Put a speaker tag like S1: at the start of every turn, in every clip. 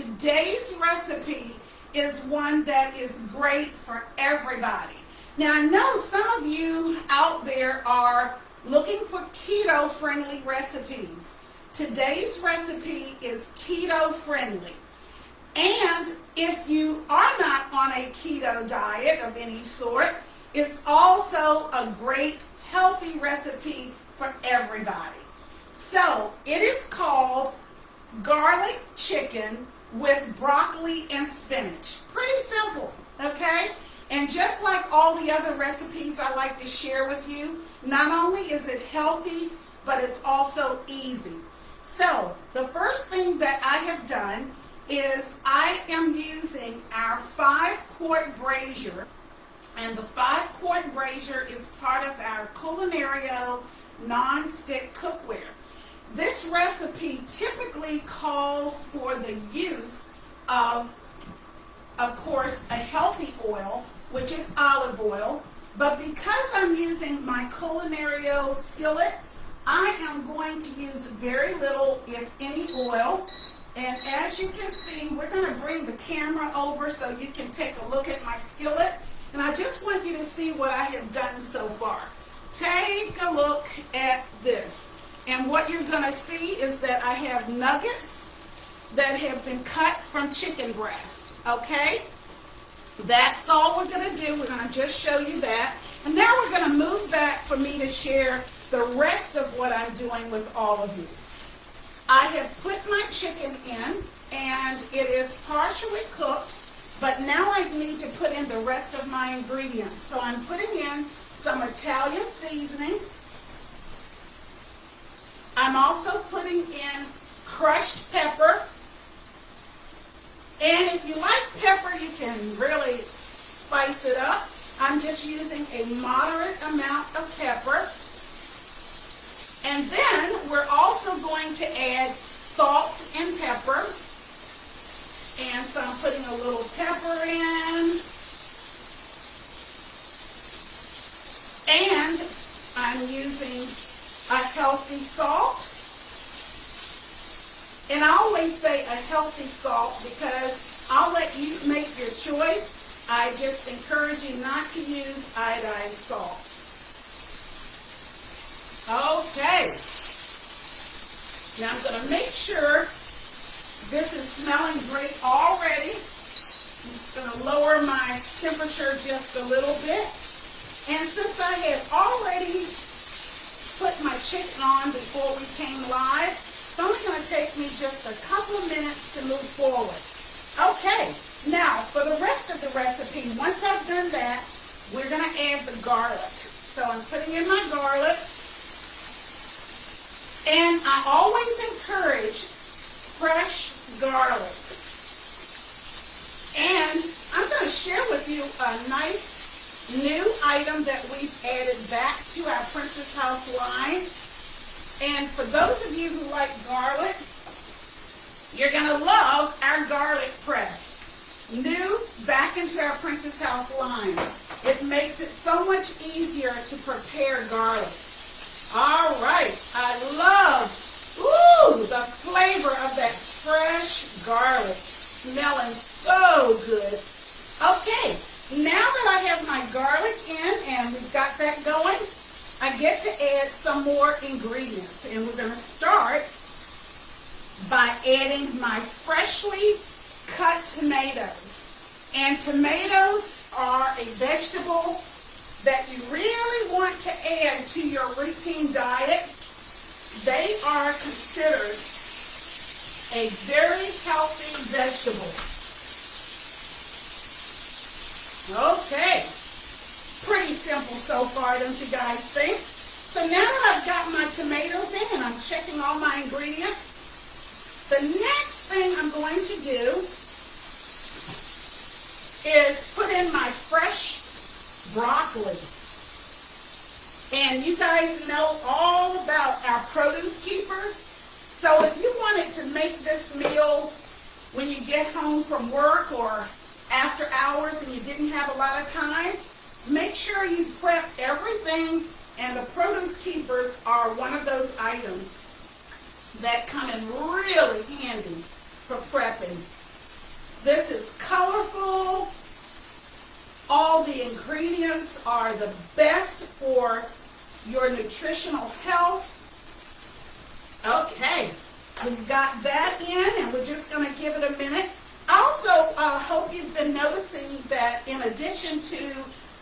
S1: today's recipe is one that is great for everybody. Now, I know some of you out there are looking for keto-friendly recipes. Today's recipe is keto-friendly. And if you are not on a keto diet of any sort, it's also a great healthy recipe for everybody. So it is called garlic chicken with broccoli and spinach. Pretty simple, okay? And just like all the other recipes I like to share with you, not only is it healthy, but it's also easy. So the first thing that I have done is I am using our 5-quart Braiser, and the 5-quart Braiser is part of our Culinario non-stick cookware. This recipe typically calls for the use of course, a healthy oil, which is olive oil, but because I'm using my Culinario skillet, I am going to use very little, if any, oil. And as you can see, we're going to bring the camera over so you can take a look at my skillet. And I just want you to see what I have done so far. Take a look at this. And what you're going to see is that I have nuggets that have been cut from chicken breast. Okay? That's all we're going to do. We're going to just show you that. And now we're going to move back for me to share the rest of what I'm doing with all of you. I have put my chicken in, and it is partially cooked, but now I need to put in the rest of my ingredients. So I'm putting in some Italian seasoning. I'm also putting in crushed pepper. And if you like pepper, you can really spice it up. I'm just using a moderate amount of pepper. And then we're also going to add salt and pepper. And so I'm putting a little pepper in. And I'm using a healthy salt. And I always say a healthy salt because I'll let you make your choice. I just encourage you not to use iodine salt. Okay. Now I'm going to make sure this is smelling great already. I'm just going to lower my temperature just a little bit. And since I had already put my chicken on before we came live, it's only going to take me just a couple of minutes to move forward. Okay, now for the rest of the recipe, once I've done that, we're going to add the garlic. So I'm putting in my garlic. And I always encourage fresh garlic. And I'm going to share with you a nice new item that we've added back to our Princess House line. And for those of you who like garlic, you're going to love our garlic press. New back into our Princess House line. It makes it so much easier to prepare garlic. All right, I love, the flavor of that fresh garlic. Smelling so good. Okay, now that I have my garlic in and we've got that going, I get to add some more ingredients. And we're going to start by adding my freshly cut tomatoes. And tomatoes are a vegetable that you really want to add to your routine diet. They are considered a very healthy vegetable. Okay, pretty simple so far, don't you guys think? So now that I've got my tomatoes in and I'm checking all my ingredients, the next thing I'm going to do is put in my fresh broccoli. And you guys know all about our produce keepers. So if you wanted to make this meal when you get home from work or after hours and you didn't have a lot of time, make sure you prep everything, and the produce keepers are one of those items that come in really handy for prepping. all the ingredients are the best for your nutritional health. Okay, we've got that in, and we're just going to give it a minute. I also hope you've been noticing that in addition to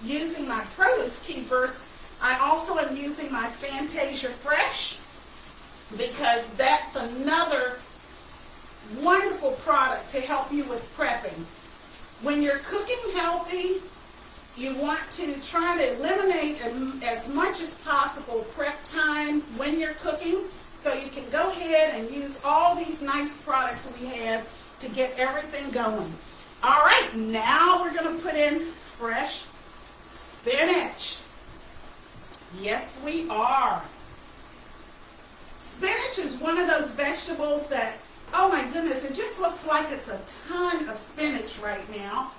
S1: using my produce keepers, I also am using my Fantasia Fresh, because that's another wonderful product to help you with prepping. When you're cooking healthy, you want to try to eliminate as much as possible prep time when you're cooking, so you can go ahead and use all these nice products we have to get everything going. All right, now we're going to put in fresh spinach. Yes, we are. Spinach is one of those vegetables that, oh my goodness, it just looks like it's a ton of spinach right now,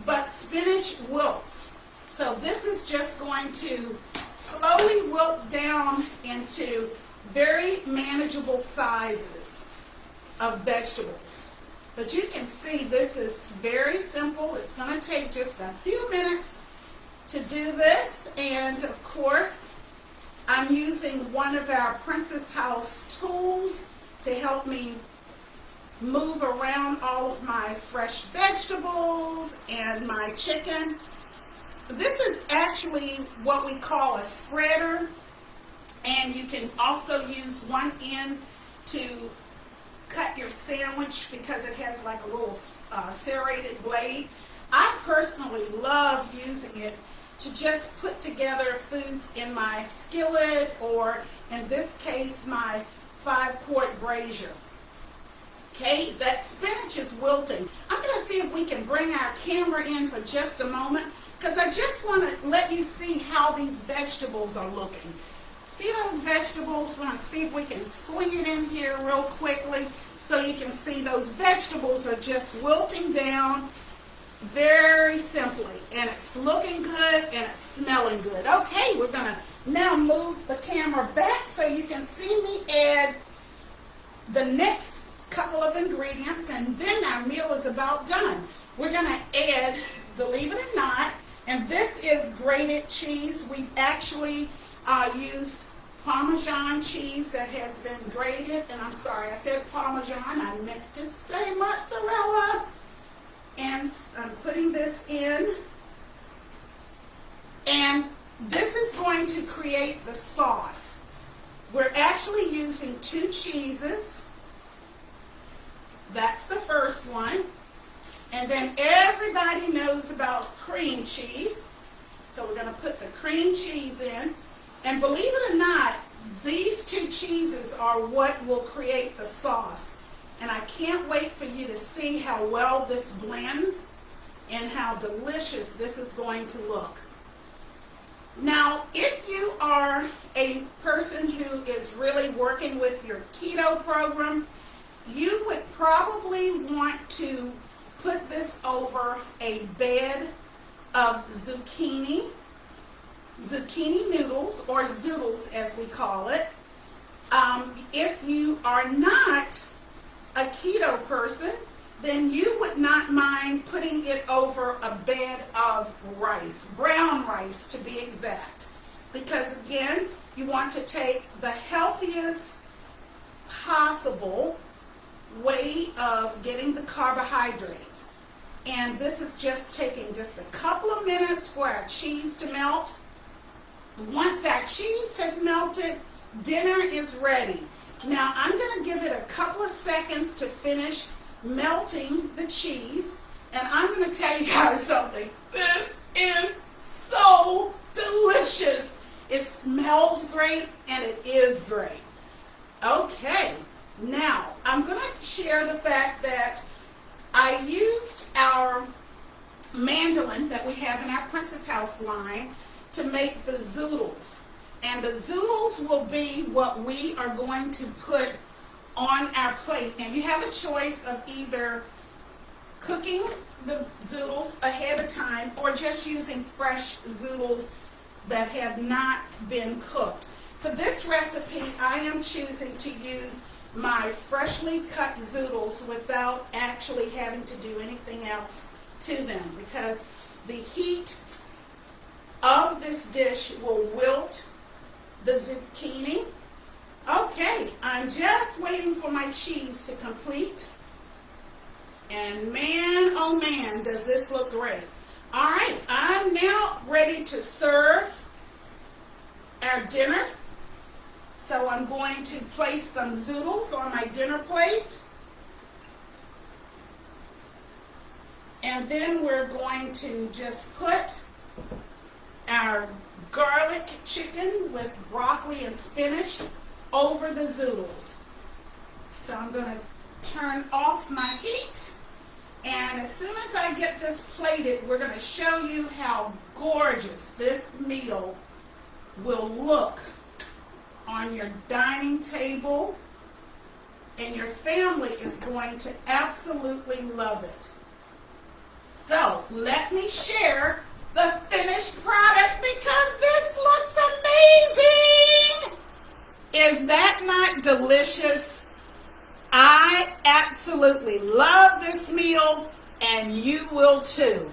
S1: but spinach wilts. So this is just going to slowly wilt down into very manageable sizes of vegetables. But you can see this is very simple. It's going to take just a few minutes to do this, and of course I'm using one of our Princess House tools to help me move around all of my fresh vegetables and my chicken. This is actually what we call a spreader, and you can also use one end to cut your sandwich because it has like a little serrated blade. I personally love using it to just put together foods in my skillet, or in this case my 5-quart Braiser. Okay, that spinach is wilting. I'm going to see if we can bring our camera in for just a moment, because I just want to let you see how these vegetables are looking. See those vegetables? We're going to see if we can swing it in here real quickly so you can see those vegetables are just wilting down very simply, and it's looking good and it's smelling good. Okay, we're going to now move the camera back so you can see me add the next couple of ingredients, and then our meal is about done. We're going to add, believe it or not, and this is grated cheese. We've actually used Parmesan cheese that has been grated, and I'm sorry, I said Parmesan, I meant to say mozzarella. And I'm putting this in, and this is going to create the sauce. We're actually using 2 cheeses. That's the first one. And then everybody knows about cream cheese. So we're going to put the cream cheese in. And believe it or not, these 2 cheeses are what will create the sauce. And I can't wait for you to see how well this blends and how delicious this is going to look. Now, if you are a person who is really working with your keto program, you would probably want to put this over a bed of zucchini noodles, or zoodles as we call it. If you are not a keto person, then you would not mind putting it over a bed of rice, brown rice to be exact. Because again, you want to take the healthiest possible way of getting the carbohydrates. And this is just taking just a couple of minutes for our cheese to melt. Once our cheese has melted, dinner is ready. Now, I'm going to give it a couple of seconds to finish melting the cheese, and I'm going to tell you guys something. This is so delicious. It smells great, and it is great. Okay, now I'm going to share the fact that I used our mandolin that we have in our Princess House line to make the zoodles. And the zoodles will be what we are going to put on our plate. And you have a choice of either cooking the zoodles ahead of time or just using fresh zoodles that have not been cooked. For this recipe, I am choosing to use my freshly cut zoodles without actually having to do anything else to them, because The heat of this dish will wilt the zucchini. Okay, I'm just waiting for my cheese to complete. And man, oh man, does this look great. All right, I'm now ready to serve our dinner. So I'm going to place some zoodles on my dinner plate. And then we're going to just put our garlic chicken with broccoli and spinach over the zoodles. So I'm going to turn off my heat. And as soon as I get this plated, we're going to show you how gorgeous this meal will look on your dining table. And your family is going to absolutely love it. So let me share the finished product because this looks amazing. Is that not delicious? I absolutely love this meal, and you will too.